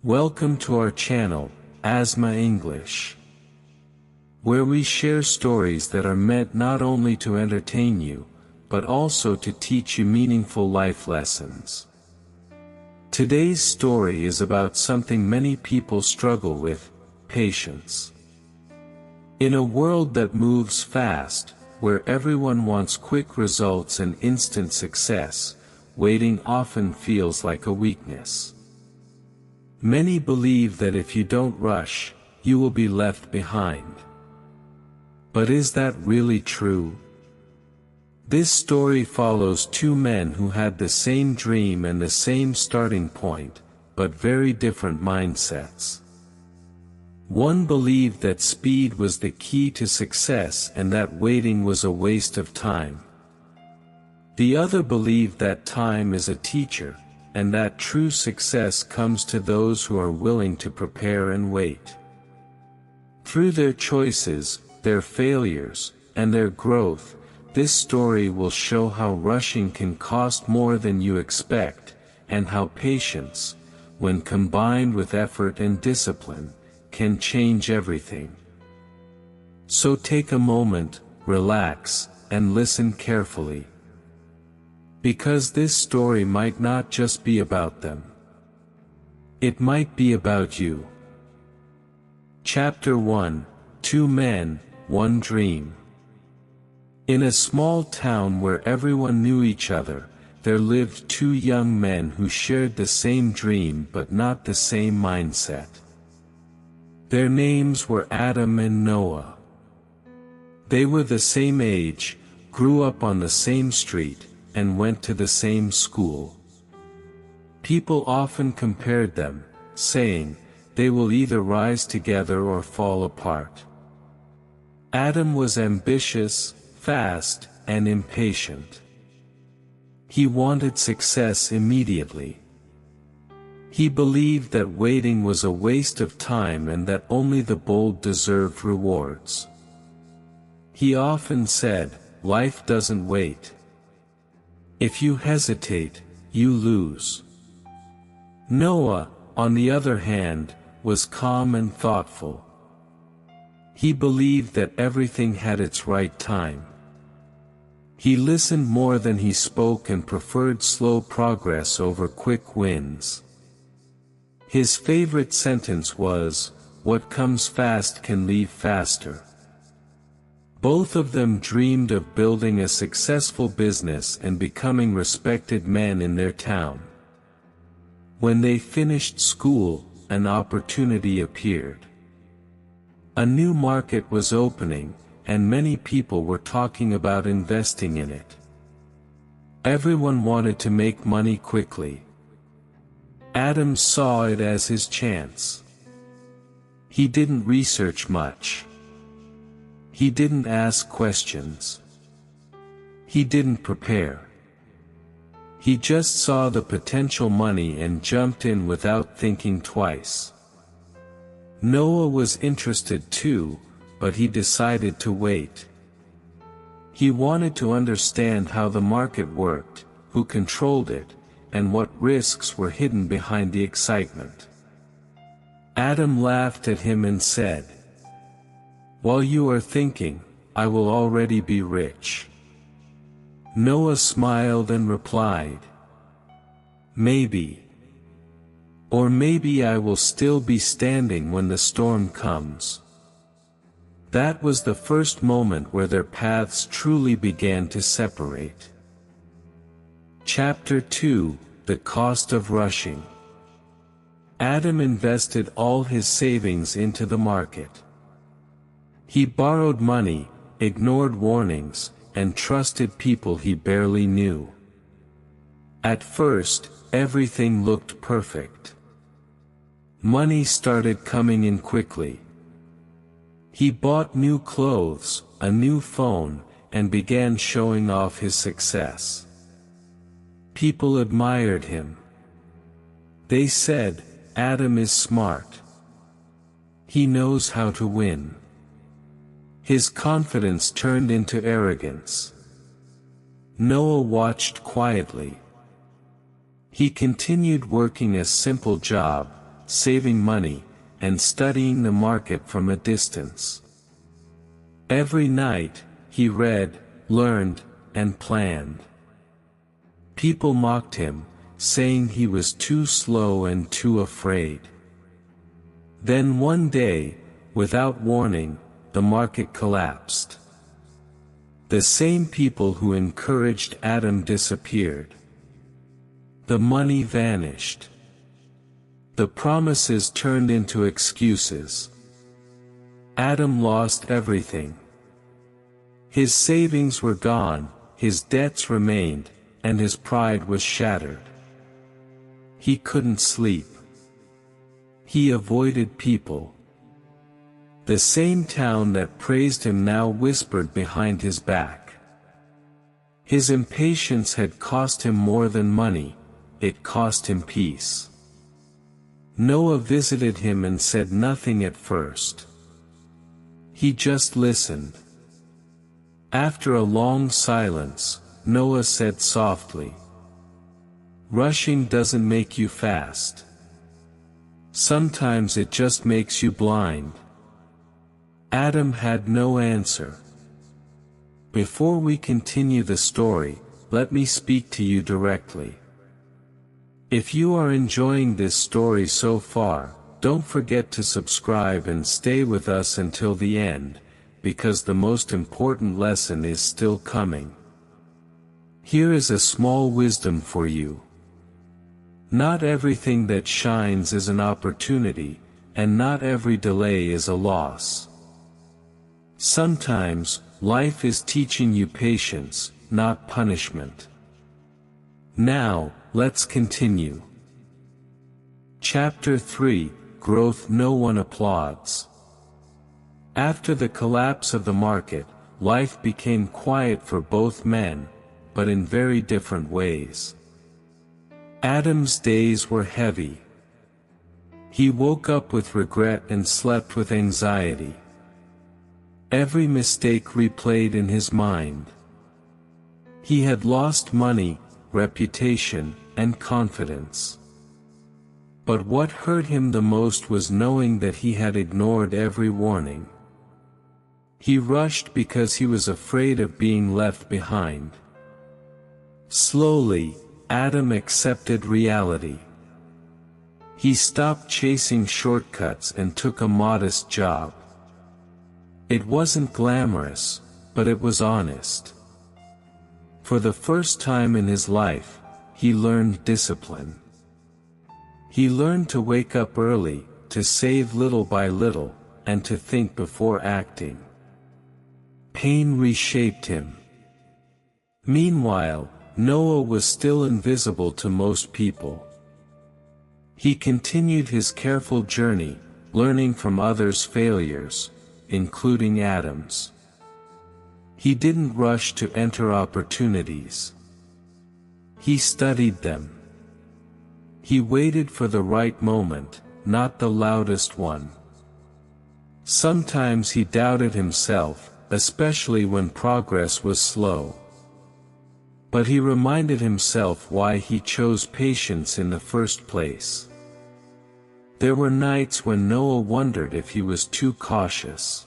Welcome to our channel, Asma English, where we share stories that are meant not only to entertain you, but also to teach you meaningful life lessons. Today's story is about something many people struggle with: patience. In a world that moves fast, where everyone wants quick results and instant success, waiting often feels like a weakness. Many believe that if you don't rush, you will be left behind. But is that really true? This story follows two men who had the same dream and the same starting point, but very different mindsets. One believed that speed was the key to success and that waiting was a waste of time. The other believed that time is a teacher, and that true success comes to those who are willing to prepare and wait. Through their choices, their failures, and their growth, this story will show how rushing can cost more than you expect, and how patience, when combined with effort and discipline, can change everything. So take a moment, relax, and listen carefully. Because this story might not just be about them. It might be about you. Chapter 1: Two Men, One Dream. In a small town where everyone knew each other, there lived two young men who shared the same dream but not the same mindset. Their names were Adam and Noah. They were the same age, grew up on the same street, and went to the same school. People often compared them, saying, they will either rise together or fall apart. Adam was ambitious, fast, and impatient. He wanted success immediately. He believed that waiting was a waste of time and that only the bold deserved rewards. He often said, "Life doesn't wait. If you hesitate, you lose." Noah, on the other hand, was calm and thoughtful. He believed that everything had its right time. He listened more than he spoke and preferred slow progress over quick wins. His favorite sentence was, "What comes fast can leave faster." Both of them dreamed of building a successful business and becoming respected men in their town. When they finished school, an opportunity appeared. A new market was opening, and many people were talking about investing in it. Everyone wanted to make money quickly. Adam saw it as his chance. He didn't research much. He didn't ask questions. He didn't prepare. He just saw the potential money and jumped in without thinking twice. Noah was interested too, but he decided to wait. He wanted to understand how the market worked, who controlled it, and what risks were hidden behind the excitement. Adam laughed at him and said, "While you are thinking, I will already be rich." Noah smiled and replied, "Maybe. Or maybe I will still be standing when the storm comes." That was the first moment where their paths truly began to separate. Chapter 2: The Cost of Rushing. Adam invested all his savings into the market. He borrowed money, ignored warnings, and trusted people he barely knew. At first, everything looked perfect. Money started coming in quickly. He bought new clothes, a new phone, and began showing off his success. People admired him. They said, "Adam is smart. He knows how to win." His confidence turned into arrogance. Noah watched quietly. He continued working a simple job, saving money, and studying the market from a distance. Every night, he read, learned, and planned. People mocked him, saying he was too slow and too afraid. Then one day, without warning, the market collapsed. The same people who encouraged Adam disappeared. The money vanished. The promises turned into excuses. Adam lost everything. His savings were gone, his debts remained, and his pride was shattered. He couldn't sleep. He avoided people. The same town that praised him now whispered behind his back. His impatience had cost him more than money, it cost him peace. Noah visited him and said nothing at first. He just listened. After a long silence, Noah said softly, "Rushing doesn't make you fast. Sometimes it just makes you blind." Adam had no answer. Before we continue the story, let me speak to you directly. If you are enjoying this story so far, don't forget to subscribe and stay with us until the end, because the most important lesson is still coming. Here is a small wisdom for you. Not everything that shines is an opportunity, and not every delay is a loss. Sometimes, life is teaching you patience, not punishment. Now, let's continue. Chapter 3, Growth No One Applauds. After the collapse of the market, life became quiet for both men, but in very different ways. Adam's days were heavy. He woke up with regret and slept with anxiety. Every mistake replayed in his mind. He had lost money, reputation, and confidence. But what hurt him the most was knowing that he had ignored every warning. He rushed because he was afraid of being left behind. Slowly, Adam accepted reality. He stopped chasing shortcuts and took a modest job. It wasn't glamorous, but it was honest. For the first time in his life, he learned discipline. He learned to wake up early, to save little by little, and to think before acting. Pain reshaped him. Meanwhile, Noah was still invisible to most people. He continued his careful journey, learning from others' failures, including Adam's. He didn't rush to enter opportunities. He studied them. He waited for the right moment, not the loudest one. Sometimes he doubted himself, especially when progress was slow. But he reminded himself why he chose patience in the first place. There were nights when Noah wondered if he was too cautious.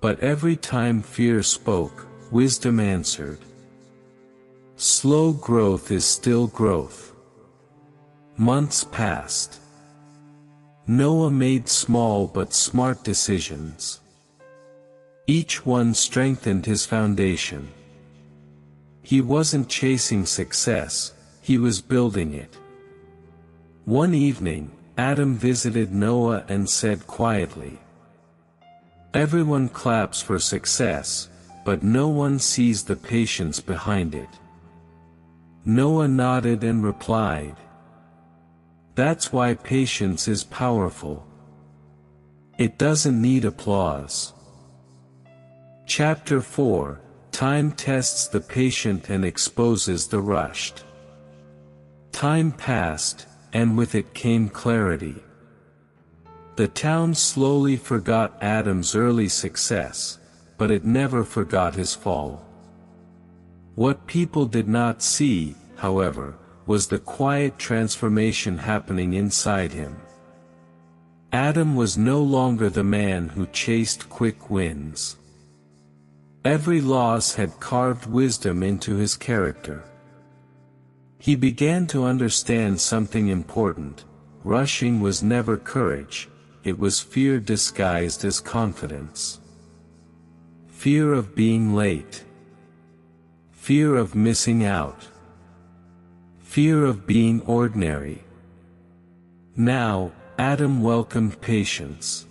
But every time fear spoke, wisdom answered. Slow growth is still growth. Months passed. Noah made small but smart decisions. Each one strengthened his foundation. He wasn't chasing success, he was building it. One evening, Adam visited Noah and said quietly, "Everyone claps for success, but no one sees the patience behind it." Noah nodded and replied, "That's why patience is powerful. It doesn't need applause." Chapter 4, Time tests the patient and exposes the rushed. Time passed, and with it came clarity. The town slowly forgot Adam's early success, but it never forgot his fall. What people did not see, however, was the quiet transformation happening inside him. Adam was no longer the man who chased quick wins. Every loss had carved wisdom into his character. He began to understand something important: rushing was never courage, it was fear disguised as confidence. Fear of being late. Fear of missing out. Fear of being ordinary. Now, Adam welcomed patience.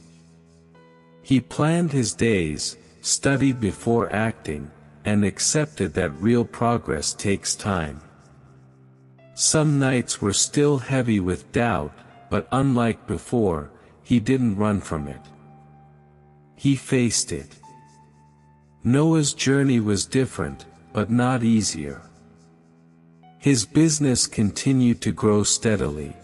He planned his days, studied before acting, and accepted that real progress takes time. Some nights were still heavy with doubt, but unlike before, he didn't run from it. He faced it. Noah's journey was different, but not easier. His business continued to grow steadily.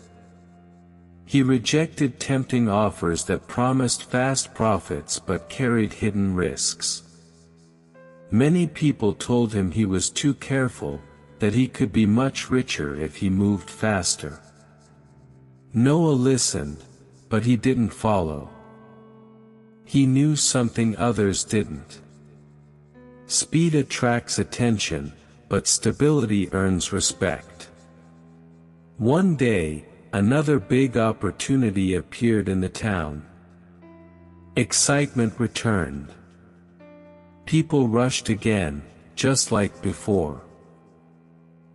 He rejected tempting offers that promised fast profits but carried hidden risks. Many people told him he was too careful, that he could be much richer if he moved faster. Noah listened, but he didn't follow. He knew something others didn't. Speed attracts attention, but stability earns respect. One day, another big opportunity appeared in the town. Excitement returned. People rushed again, just like before.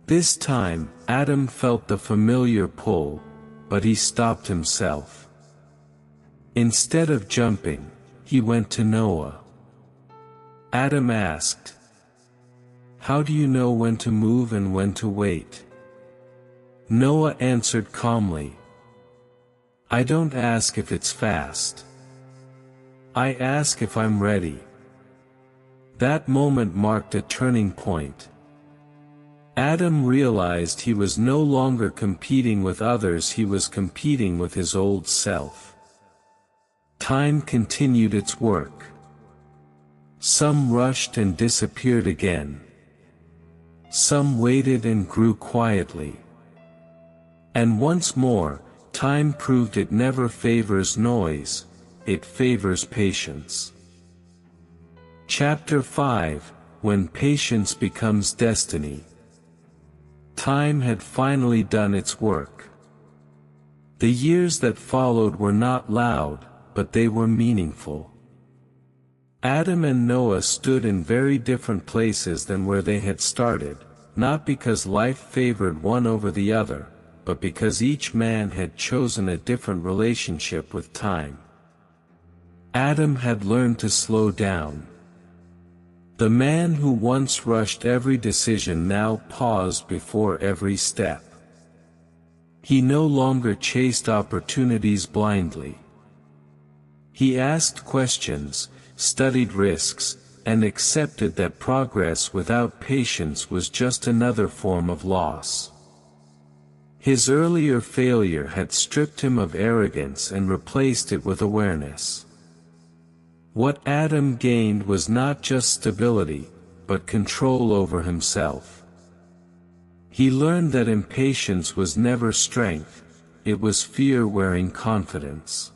This time, Adam felt the familiar pull, but he stopped himself. Instead of jumping, he went to Noah. Adam asked, "How do you know when to move and when to wait?" Noah answered calmly, "I don't ask if it's fast. I ask if I'm ready." That moment marked a turning point. Adam realized he was no longer competing with others, he was competing with his old self. Time continued its work. Some rushed and disappeared again. Some waited and grew quietly. And once more, time proved it never favors noise, it favors patience. Chapter 5, When Patience Becomes Destiny. Time had finally done its work. The years that followed were not loud, but they were meaningful. Adam and Noah stood in very different places than where they had started, not because life favored one over the other, but because each man had chosen a different relationship with time. Adam had learned to slow down. The man who once rushed every decision now paused before every step. He no longer chased opportunities blindly. He asked questions, studied risks, and accepted that progress without patience was just another form of loss. His earlier failure had stripped him of arrogance and replaced it with awareness. What Adam gained was not just stability, but control over himself. He learned that impatience was never strength, it was fear wearing confidence.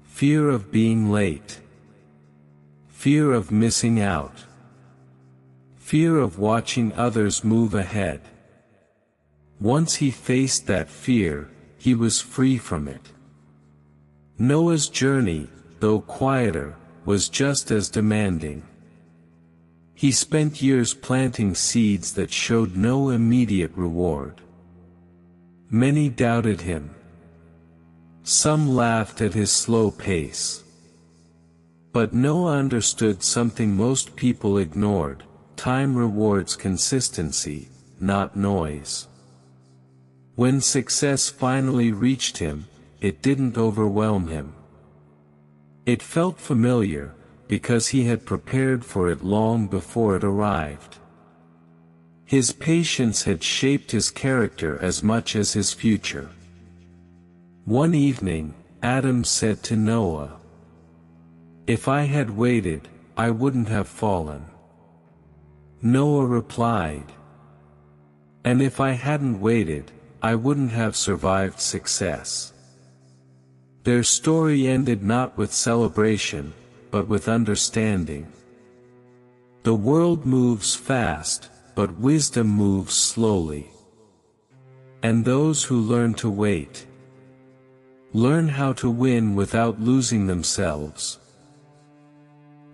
Fear of being late. Fear of missing out. Fear of watching others move ahead. Once he faced that fear, he was free from it. Noah's journey, though quieter, was just as demanding. He spent years planting seeds that showed no immediate reward. Many doubted him. Some laughed at his slow pace. But Noah understood something most people ignored: time rewards consistency, not noise. When success finally reached him, it didn't overwhelm him. It felt familiar, because he had prepared for it long before it arrived. His patience had shaped his character as much as his future. One evening, Adam said to Noah, "If I had waited, I wouldn't have fallen." Noah replied, "And if I hadn't waited, I wouldn't have survived success." Their story ended not with celebration, but with understanding. The world moves fast, but wisdom moves slowly. And those who learn to wait, learn how to win without losing themselves.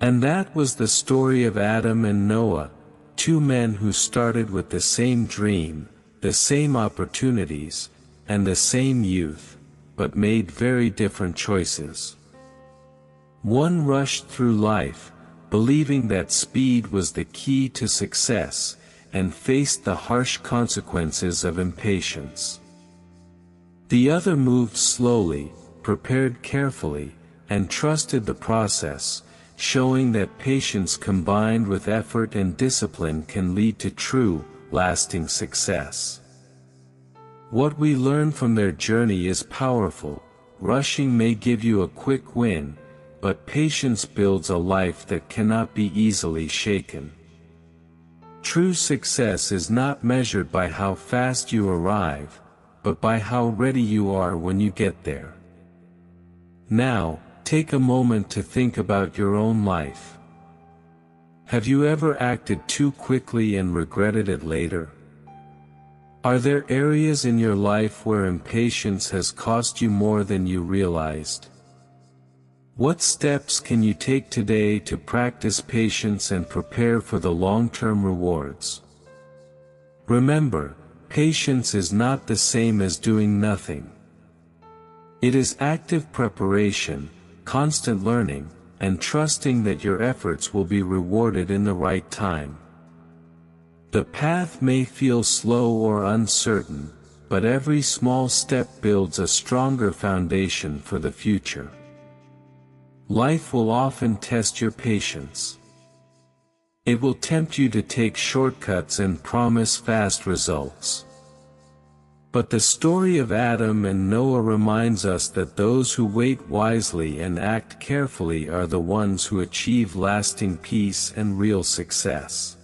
And that was the story of Adam and Noah, two men who started with the same dream, the same opportunities, and the same youth, but made very different choices. One rushed through life, believing that speed was the key to success, and faced the harsh consequences of impatience. The other moved slowly, prepared carefully, and trusted the process, showing that patience combined with effort and discipline can lead to true, lasting success. What we learn from their journey is powerful. Rushing may give you a quick win, but patience builds a life that cannot be easily shaken. True success is not measured by how fast you arrive, but by how ready you are when you get there. Now, take a moment to think about your own life. Have you ever acted too quickly and regretted it later? Are there areas in your life where impatience has cost you more than you realized? What steps can you take today to practice patience and prepare for the long-term rewards? Remember, patience is not the same as doing nothing. It is active preparation, constant learning, and trusting that your efforts will be rewarded in the right time. The path may feel slow or uncertain, but every small step builds a stronger foundation for the future. Life will often test your patience. It will tempt you to take shortcuts and promise fast results. But the story of Adam and Noah reminds us that those who wait wisely and act carefully are the ones who achieve lasting peace and real success.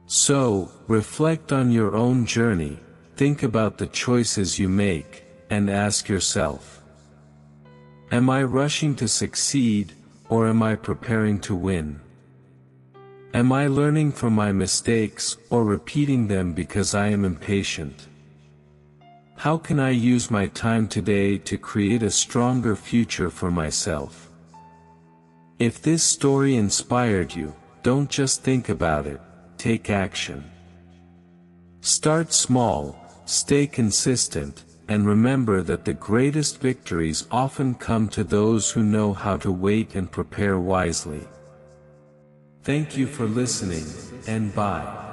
So, reflect on your own journey, think about the choices you make, and ask yourself, am I rushing to succeed, or am I preparing to win? Am I learning from my mistakes, or repeating them because I am impatient? How can I use my time today to create a stronger future for myself? If this story inspired you, don't just think about it, take action. Start small, stay consistent, and remember that the greatest victories often come to those who know how to wait and prepare wisely. Thank you for listening, and bye.